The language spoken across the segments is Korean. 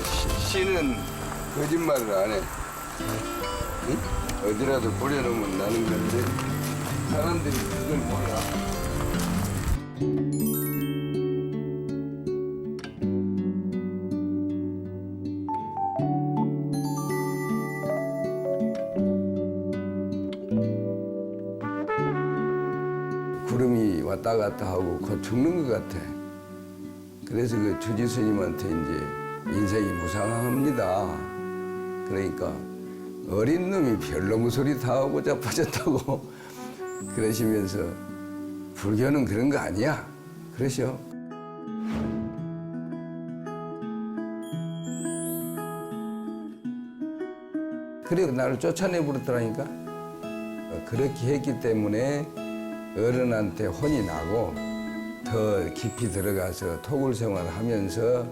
씨는 거짓말을 안 해. 응? 어디라도 뿌려놓으면 나는 건데 사람들이 그걸 몰라. 구름이 왔다 갔다 하고 곧 죽는 것 같아. 그래서 그 주지 스님한테 이제 인생이 무상합니다. 그러니까 어린 놈이 별놈의 소리 다 하고 자빠졌다고 그러시면서 불교는 그런 거 아니야. 그러셔. 그리고 나를 쫓아내 버렸더라니까. 그렇게 했기 때문에 어른한테 혼이 나고 더 깊이 들어가서 토굴 생활을 하면서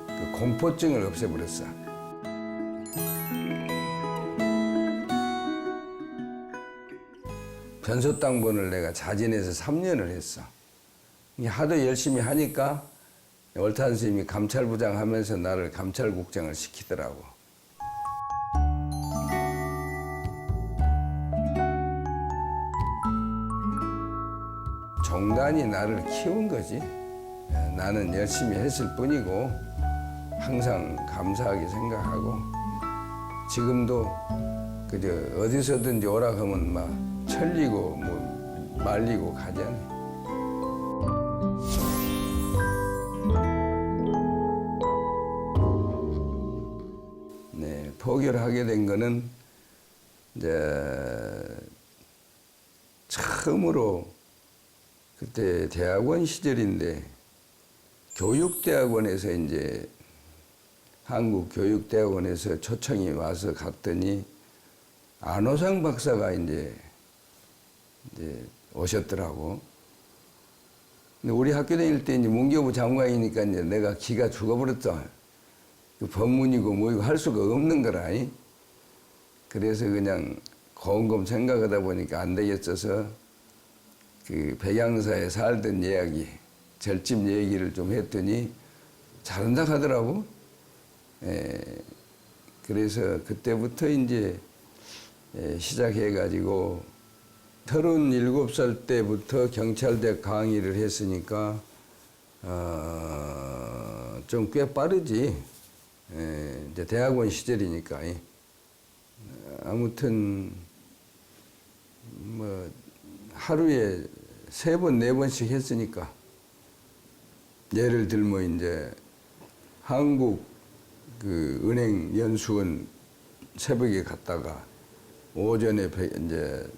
그 공포증을 없애버렸어. 변소땅번을 내가 자진해서 3년을 했어. 하도 열심히 하니까 월탄 스님이 감찰부장 하면서 나를 감찰국장을 시키더라고. 종단이 나를 키운 거지. 나는 열심히 했을 뿐이고 항상 감사하게 생각하고 지금도 그저 어디서든지 오라 하면 막 철리고 뭐 말리고 가잖아. 네, 포교를 하게 된 거는 이제 처음으로 그때 대학원 시절인데 교육대학원에서 이제 한국교육대학원에서 초청이 와서 갔더니 안호상 박사가 이제 오셨더라고. 근데 우리 학교 다닐 때 이제 문교부 장관이니까 이제 내가 기가 죽어버렸어. 그 법문이고 뭐이고 할 수가 없는 거라. 그래서 그냥 곰곰 생각하다 보니까 안 되겠어서 그 백양사에 살던 이야기, 절집 얘기를 좀 했더니 잘한다 하더라고. 그래서 그때부터 이제 시작해가지고 37살 때부터 경찰대 강의를 했으니까 좀 꽤 빠르지. 이제 대학원 시절이니까. 아무튼 뭐 하루에 3번, 4번씩 했으니까. 예를 들면 이제 한국 그 은행 연수원 새벽에 갔다가 오전에 이제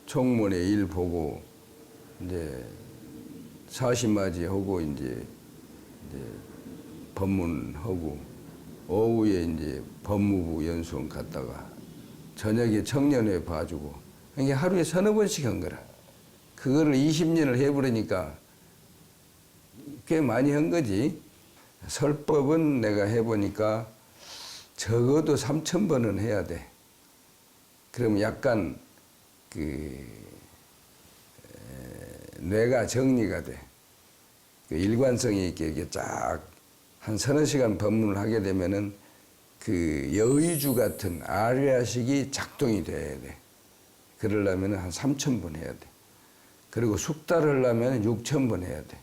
총무원에 일 보고 이제 사시맞이 하고 이제 법문하고 오후에 이제 법무부 연수원 갔다가 저녁에 청년회 봐주고 이게 하루에 3-4번씩 한 거라. 그거를 20년을 해버리니까 꽤 많이 한 거지. 설법은 내가 해보니까 적어도 3,000번은 해야 돼. 그럼 약간 그 뇌가 정리가 돼. 그 일관성이 있게 이렇게 쫙 한 3-4시간 법문을 하게 되면은 그 여의주 같은 아리아식이 작동이 돼야 돼. 그러려면 한 3,000번 해야 돼. 그리고 숙달을 하려면 6,000번 해야 돼.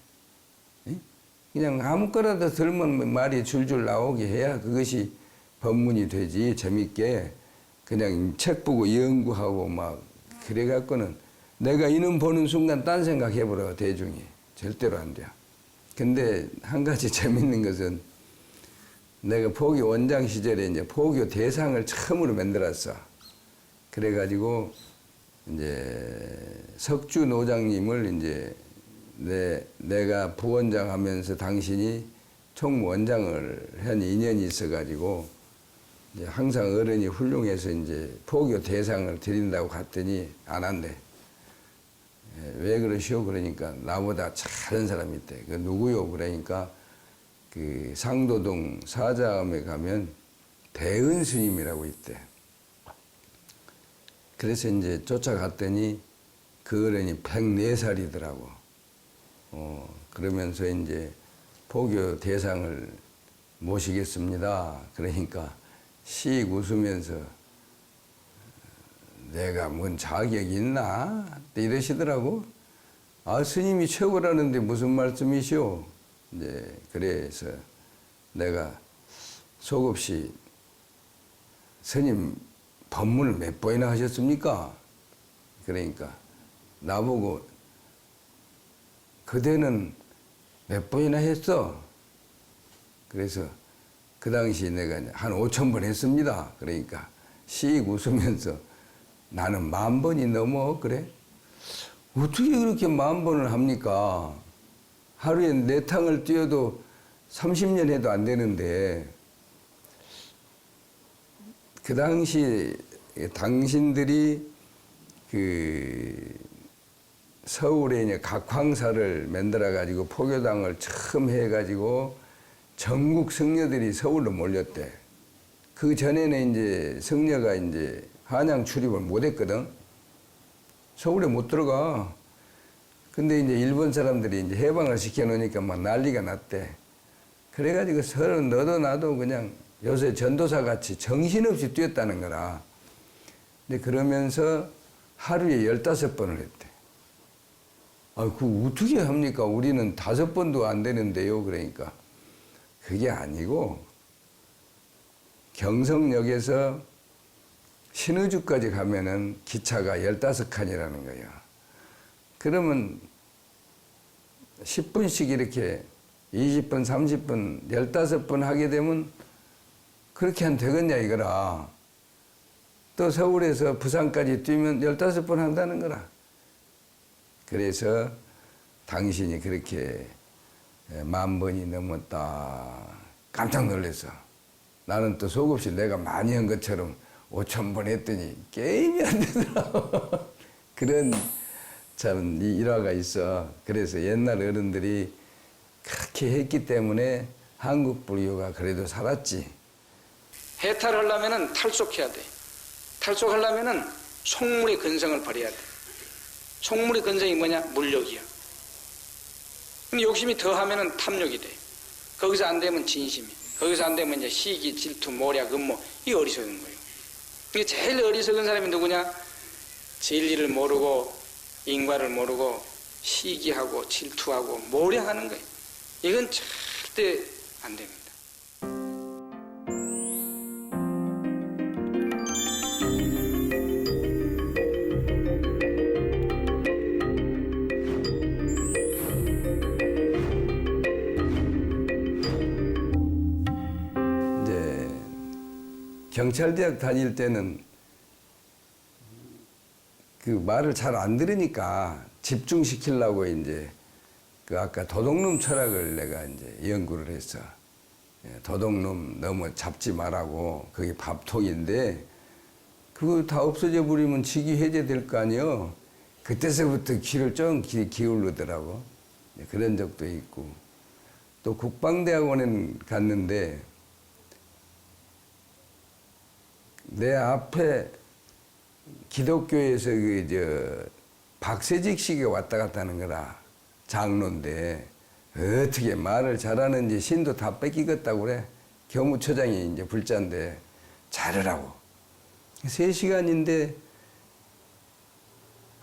그냥 아무거나도 들면 말이 줄줄 나오게 해야 그것이 법문이 되지. 재밌게 그냥 책 보고 연구하고 막 그래갖고는 내가 이놈 보는 순간 딴 생각 해버려. 대중이 절대로 안 돼요. 근데 한 가지 재밌는 것은 내가 포교 원장 시절에 이제 포교 대상을 처음으로 만들었어. 그래가지고 이제 석주 노장님을 이제 내가 부원장 하면서 당신이 총무원장을 한 인연이 있어가지고 이제 항상 어른이 훌륭해서 이제 포교 대상을 드린다고 갔더니 안 한대. 왜 그러시오? 그러니까 나보다 잘하는 사람이 있대. 그 누구요? 그러니까 그 상도동 사자암에 가면 대은 스님이라고 있대. 그래서 이제 쫓아갔더니 그 어른이 104살이더라고. 그러면서 이제 포교 대상을 모시겠습니다. 그러니까 씩 웃으면서 내가 뭔 자격이 있나? 이러시더라고. 아, 스님이 최고라는데 무슨 말씀이시오? 이제 그래서 내가 속없이 스님 법문을 몇 번이나 하셨습니까? 그러니까 나보고 그대는 몇 번이나 했어? 그래서 그 당시 내가 한 5,000번 했습니다. 그러니까 씩 웃으면서 나는 10,000번이 넘어? 그래? 어떻게 그렇게 10,000번을 합니까? 하루에 4탕을 뛰어도 30년 해도 안 되는데 그 당시 당신들이 그 서울에 이제 각황사를 만들어 가지고 포교당을 처음 해 가지고 전국 성녀들이 서울로 몰렸대. 그 전에는 이제 성녀가 이제 한양 출입을 못 했거든. 서울에 못 들어가. 근데 이제 일본 사람들이 이제 해방을 시켜 놓으니까 막 난리가 났대. 그래가지고 서로 너도 나도 그냥 요새 전도사 같이 정신없이 뛰었다는 거라. 근데 그러면서 하루에 15번을 했대. 아, 그 어떻게 합니까? 우리는 5번도 안 되는데요. 그러니까. 그게 아니고, 경성역에서 신의주까지 가면은 기차가 15칸이라는 거예요. 그러면 10분씩 이렇게 20분, 30분, 15번 하게 되면 그렇게 하면 되겠냐 이거라. 또 서울에서 부산까지 뛰면 15번 한다는 거라. 그래서 당신이 그렇게 10,000번이 넘었다. 깜짝 놀랐어. 나는 또 속없이 내가 많이 한 것처럼 5,000번 했더니 게임이 안 되더라고. 그런 참 일화가 있어. 그래서 옛날 어른들이 그렇게 했기 때문에 한국 불교가 그래도 살았지. 해탈하려면 탈속해야 돼. 탈속하려면 속물의 근성을 버려야 돼. 속물의 근성이 뭐냐? 물욕이야. 근데 욕심이 더하면 탐욕이 돼. 거기서 안 되면 진심이. 거기서 안 되면 이제 시기, 질투, 모략, 음모. 이게 어리석은 거예요. 이게 제일 어리석은 사람이 누구냐? 진리를 모르고 인과를 모르고 시기하고 질투하고 모략하는 거예요. 이건 절대 안 됩니다. 이제 경찰대학 다닐 때는 그 말을 잘 안 들으니까 집중시키려고 이제 그 아까 도둑놈 철학을 내가 이제 연구를 했어. 도둑놈 너무 잡지 말라고. 그게 밥통인데 그거 다 없어져 버리면 직위 해제될 거 아니요. 그때서부터 귀를 좀 기울이더라고. 그런 적도 있고. 또 국방대학원에 갔는데 내 앞에 기독교에서 박세직 씨가 왔다 갔다 하는 거라. 장로인데 어떻게 말을 잘하는지 신도 다 뺏기겠다고 그래. 교무처장이 이제 불자인데 잘하라고. 3시간인데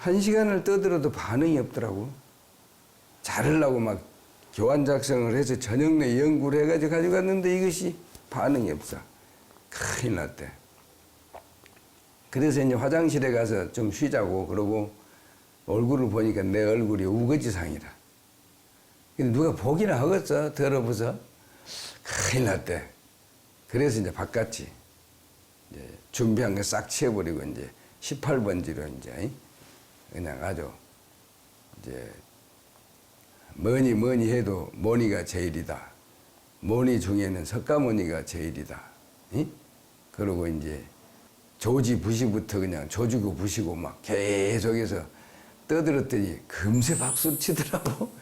1시간을 떠들어도 반응이 없더라고. 잘하려고 막 교환 작성을 해서 저녁 내 연구를 해가지고 가져갔는데 이것이 반응이 없어. 큰일 났대. 그래서 이제 화장실에 가서 좀 쉬자고 그러고 얼굴을 보니까 내 얼굴이 우거지상이라. 근데 누가 보기나 하겠어? 더러워서. 큰일 났대. 그래서 이제 바꿨지. 이제 준비한 거 싹 치워버리고 이제 18번지로 이제 그냥 아주 이제 뭐니 해도 모니가 제일이다. 모니 중에는 석가모니가 제일이다. 이? 그러고 이제 조지 부시부터 그냥 조지고 부시고 막 계속해서 떠들었더니 금세 박수를 치더라고.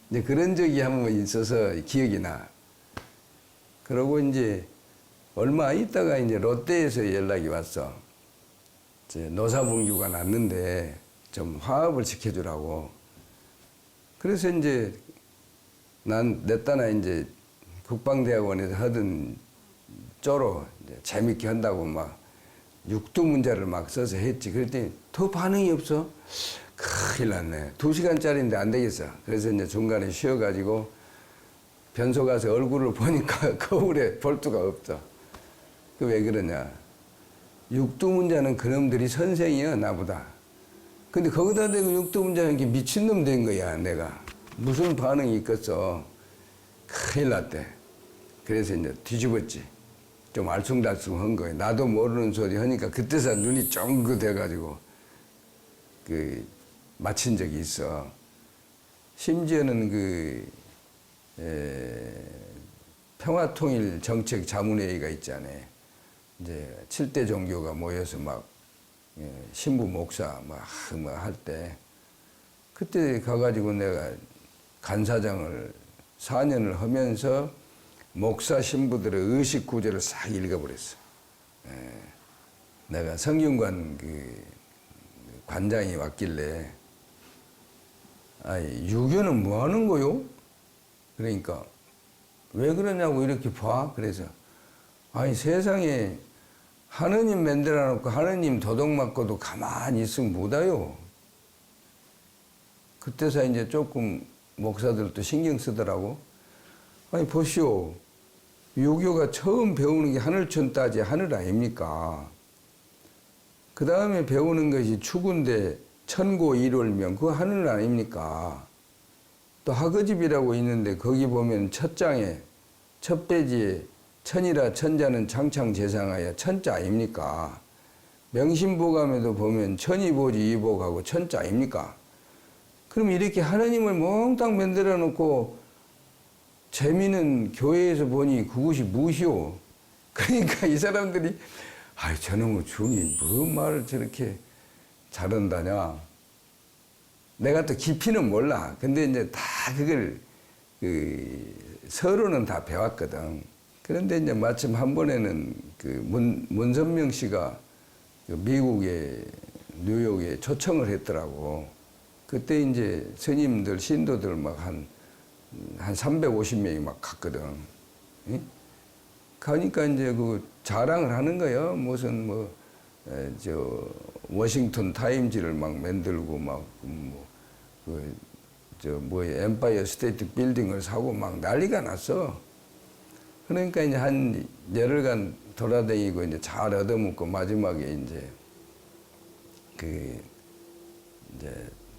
이제 그런 적이 한 번 있어서 기억이 나. 그러고 이제 얼마 있다가 이제 롯데에서 연락이 왔어. 이제 노사분규가 났는데 좀 화합을 시켜주라고. 그래서 이제 난 내 딸아 이제 국방대학원에서 하던 쪼로 이제 재밌게 한다고 막 육두 문자를 막 써서 했지. 그랬더니 더 반응이 없어. 큰일 났네. 2시간짜리인데 안 되겠어. 그래서 이제 중간에 쉬어가지고 변소 가서 얼굴을 보니까 거울에 볼트가 없어. 그 왜 그러냐. 육두 문자는 그놈들이 선생이야, 나보다. 근데 거기다 대고 육두 문자는 이렇게 미친놈 된 거야, 내가. 무슨 반응이 있겠어. 큰일 났대. 그래서 이제 뒤집었지. 좀 알쏭달쏭한 거예요. 나도 모르는 소리 하니까 그때서 눈이 쫑긋 돼가지고 마친 적이 있어. 심지어는 평화통일정책자문회의가 있잖아요. 이제 7대 종교가 모여서 막 신부 목사 막 할 때 그때 가가지고 내가 간사장을 4년을 하면서 목사 신부들의 의식 구조를 싹 읽어버렸어. 내가 성균관 관장이 왔길래 아니 유교는 뭐 하는 거요? 그러니까 왜 그러냐고 이렇게 봐. 그래서 아니 세상에 하느님 만들어 놓고 하느님 도둑 맞고도 가만히 있으면 못와요. 그때서 이제 조금 목사들도 신경 쓰더라고. 아니 보시오. 유교가 처음 배우는 게 하늘천 따지 하늘 아닙니까? 그 다음에 배우는 것이 추구인데 천고 일월명 그거 하늘 아닙니까? 또 학어집이라고 있는데 거기 보면 첫 장에 첫 페이지에 천이라 천자는 창창재상하여 천자 아닙니까? 명심보감에도 보면 천이보지 이복하고 천자 아닙니까? 그럼 이렇게 하나님을 몽땅 만들어 놓고 재미는 교회에서 보니 그것이 무엇이오? 그러니까 이 사람들이 아이 저놈의 중이 무슨 말을 저렇게 잘한다냐? 내가 또 깊이는 몰라. 근데 이제 다 그걸 서로는 다 배웠거든. 그런데 이제 마침 한 번에는 문선명 씨가 미국의 뉴욕에 초청을 했더라고. 그때 이제 스님들, 신도들 막 한 350명이 막 갔거든. 응? 가니까 이제 자랑을 하는 거예요. 무슨 워싱턴 타임즈를 막 만들고 엠파이어 스테이트 빌딩을 사고 막 난리가 났어. 그러니까 이제 한 열흘간 돌아다니고 이제 잘 얻어먹고 마지막에 이제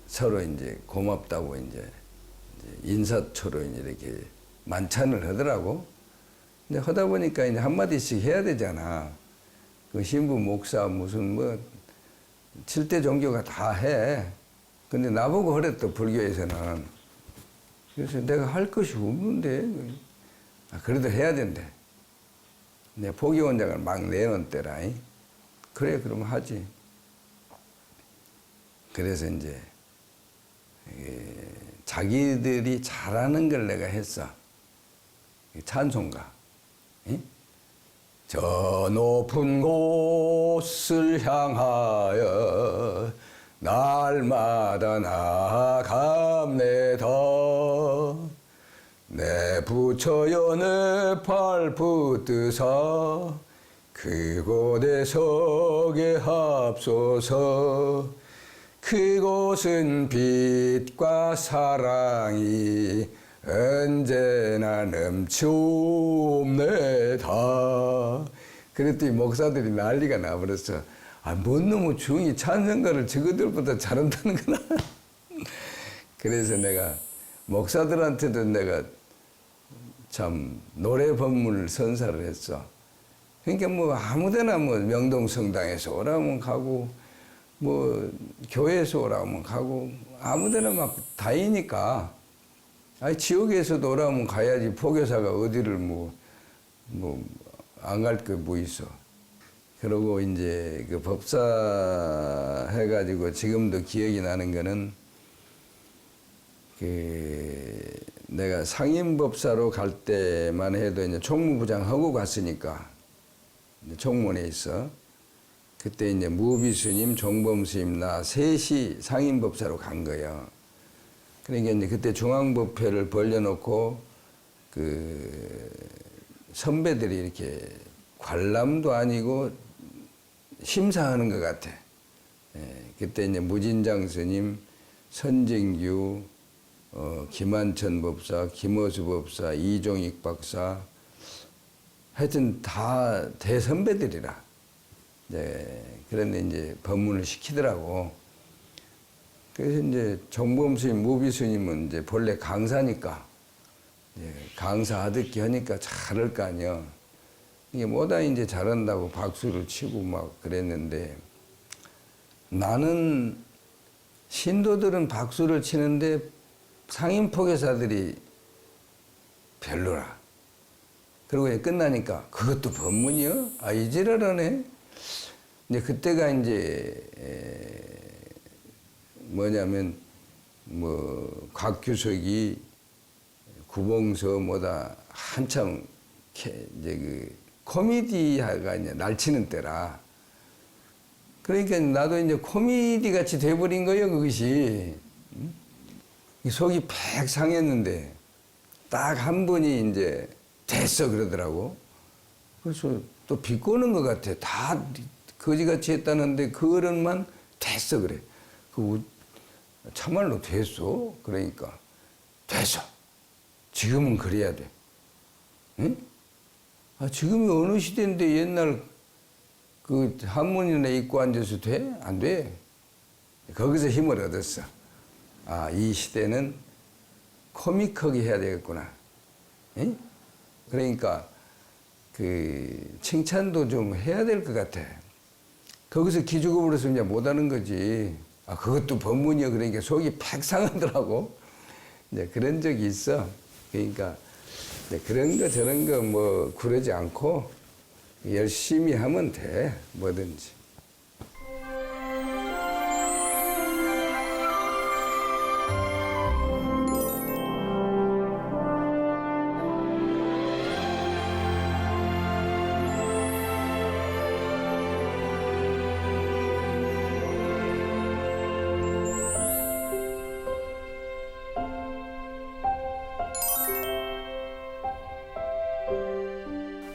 서로 이제 고맙다고 이제 인사초로 이렇게 만찬을 하더라고. 근데 하다 보니까 이제 한마디씩 해야 되잖아. 그 신부 목사 무슨 7대 종교가 다 해. 근데 나보고 그랬어, 불교에서는. 그래서 내가 할 것이 없는데. 그래도 해야 된대. 내 포기원장을 막 내놓더라. 그래, 그럼 하지. 그래서 이제 자기들이 잘하는 걸 내가 했어. 찬송가. 저 높은 곳을 향하여 날마다 나아갑니다. 내 부처여 내 팔 붙드사 그곳에 서게 합소서. 그곳은 빛과 사랑이 언제나 넘치옵니다. 그랬더니 목사들이 난리가 나버렸어. 뭔 놈의 중이 찬송가를 저거들보다 잘한다는구나. 그래서 내가 목사들한테도 내가 참 노래 법문을 선사를 했어. 그러니까 아무데나 명동성당에서 오라면 가고 교회에서 오라면 가고 아무데나 막 다니니까 지역에서도 오라면 가야지. 포교사가 어디를 안 갈 게 뭐 있어. 그러고 이제 그 법사 해가지고 지금도 기억이 나는 거는 내가 상임법사로 갈 때만 해도 이제 총무부장 하고 갔으니까 총무원에 있어. 그때 이제 무비 스님, 종범 스님, 나 셋이 상임법사로 간 거예요. 그러니까 이제 그때 중앙법회를 벌려놓고 그 선배들이 이렇게 관람도 아니고 심사하는 것 같아. 그때 이제 무진장 스님, 선정규, 김한천 법사, 김어수 법사, 이종익 박사, 하여튼 다 대선배들이라. 그런데 이제 법문을 시키더라고. 그래서 이제 정보험 스님, 무비 스님은 이제 본래 강사니까, 강사 하듯이 하니까 잘할 거 아니야. 이게 뭐다 이제 잘한다고 박수를 치고 막 그랬는데, 나는 신도들은 박수를 치는데 상인포교사들이 별로라. 그러고 끝나니까 그것도 법문이요? 아, 이지랄하네. 이제 그때가 이제 뭐냐면 곽규석이 구봉서 뭐다 한참 이제 그 코미디가 이제 날치는 때라. 그러니까 나도 이제 코미디 같이 돼버린 거예요, 그것이. 속이 팩 상했는데 딱 한 분이 이제 됐어 그러더라고. 그래서 또 비꼬는 것 같아. 다 거지같이 했다는데 그 어른만 됐어 그래. 참말로 됐어. 그러니까 됐어. 지금은 그래야 돼. 응? 아, 지금이 어느 시대인데 옛날 그 한문이나 입고 앉아서 돼? 안 돼. 거기서 힘을 얻었어. 아, 이 시대는 코믹하게 해야 되겠구나. 응? 그러니까 그 칭찬도 좀 해야 될 것 같아. 거기서 기죽어버려서 이제 못하는 거지. 아, 그것도 법문이야. 그러니까 속이 팍 상하더라고. 이제 그런 적이 있어. 그러니까 그런 거 저런 거 뭐 그러지 않고 열심히 하면 돼. 뭐든지.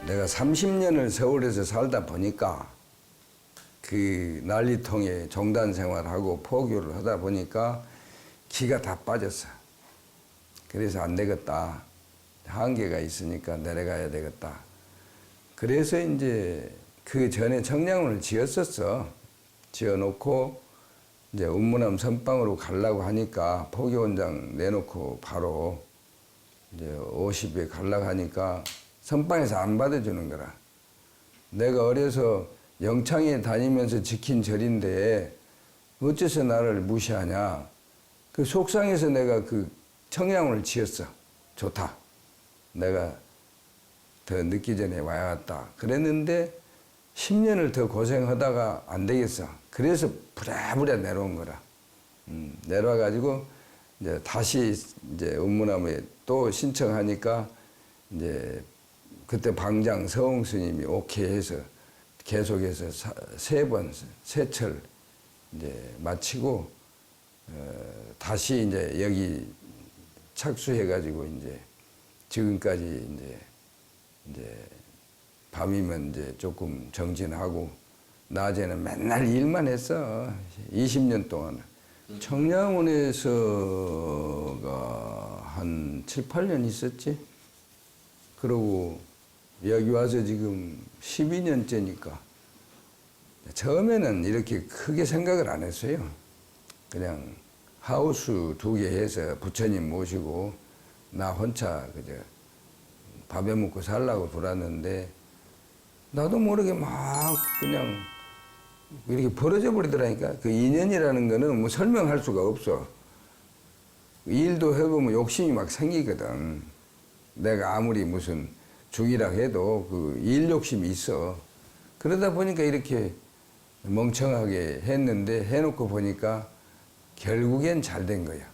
내가 30년을 서울에서 살다 보니까 그 난리통에 종단 생활하고 포교를 하다 보니까 기가 다 빠졌어. 그래서 안 되겠다. 한계가 있으니까 내려가야 되겠다. 그래서 이제 그 전에 청량원을 지었었어. 지어놓고 이제 운무남 선방으로 가려고 하니까 포교원장 내놓고 바로 이제 50에 가려고 하니까 선방에서 안 받아주는 거라. 내가 어려서 영창에 다니면서 지킨 절인데 어째서 나를 무시하냐. 그 속상해서 내가 그 청량원을 지었어. 좋다. 내가 더 늦기 전에 와야겠다. 그랬는데 10년을 더 고생하다가 안 되겠어. 그래서 부랴부랴 내려온 거라. 내려와가지고 이제 다시 이제 운무남에 또 신청하니까 이제 그때 방장 서홍 스님이 오케이 해서 계속해서 세 철 이제 마치고 다시 이제 여기 착수해가지고 이제 지금까지 이제 밤이면 이제 조금 정진하고 낮에는 맨날 일만 했어. 20년 동안. 청량원에서가 한 7, 8년 있었지. 그러고 여기 와서 지금 12년째니까 처음에는 이렇게 크게 생각을 안 했어요. 그냥 하우스 2개 해서 부처님 모시고 나 혼자 그저 밥에 먹고 살라고 돌았는데 나도 모르게 막 그냥 이렇게 벌어져 버리더라니까. 그 인연이라는 거는 뭐 설명할 수가 없어. 일도 해보면 욕심이 막 생기거든. 내가 아무리 무슨 중이라 해도 그 일 욕심이 있어. 그러다 보니까 이렇게 멍청하게 했는데 해놓고 보니까 결국엔 잘 된 거야.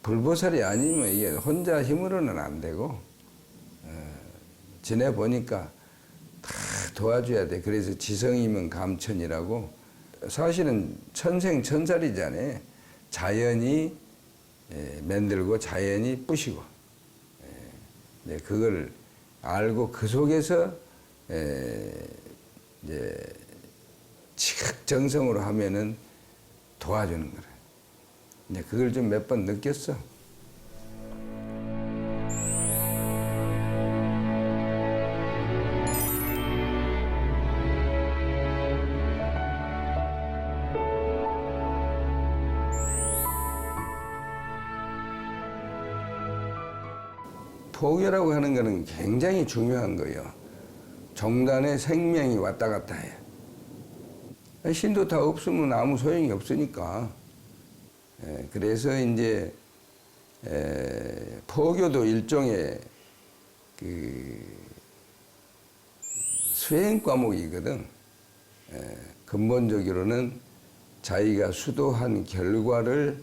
불보살이 아니면 이게 혼자 힘으로는 안 되고 지내보니까 다 도와줘야 돼. 그래서 지성이면 감천이라고. 사실은 천생천살이잖아. 자연이 만들고 자연이 부시고. 네, 그걸 알고 그 속에서 이제 지극정성으로 하면은 도와주는 거라. 이제 그걸 좀 몇 번 느꼈어. 포교라고 하는 거는 굉장히 중요한 거예요. 종단의 생명이 왔다 갔다 해. 신도 다 없으면 아무 소용이 없으니까. 그래서 이제 포교도 일종의 그 수행 과목이거든. 근본적으로는 자기가 수도한 결과를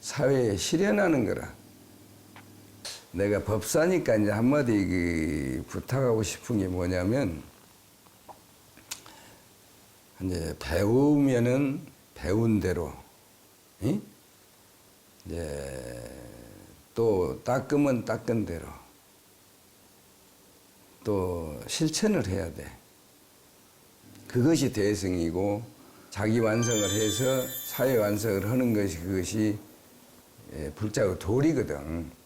사회에 실현하는 거라. 내가 법사니까 이제 한마디 그 부탁하고 싶은 게 뭐냐면, 이제 배우면은 배운 대로, 응? 이제 또 닦으면 닦은 대로 또 실천을 해야 돼. 그것이 대승이고, 자기 완성을 해서 사회 완성을 하는 것이 그것이 불자의 도리거든.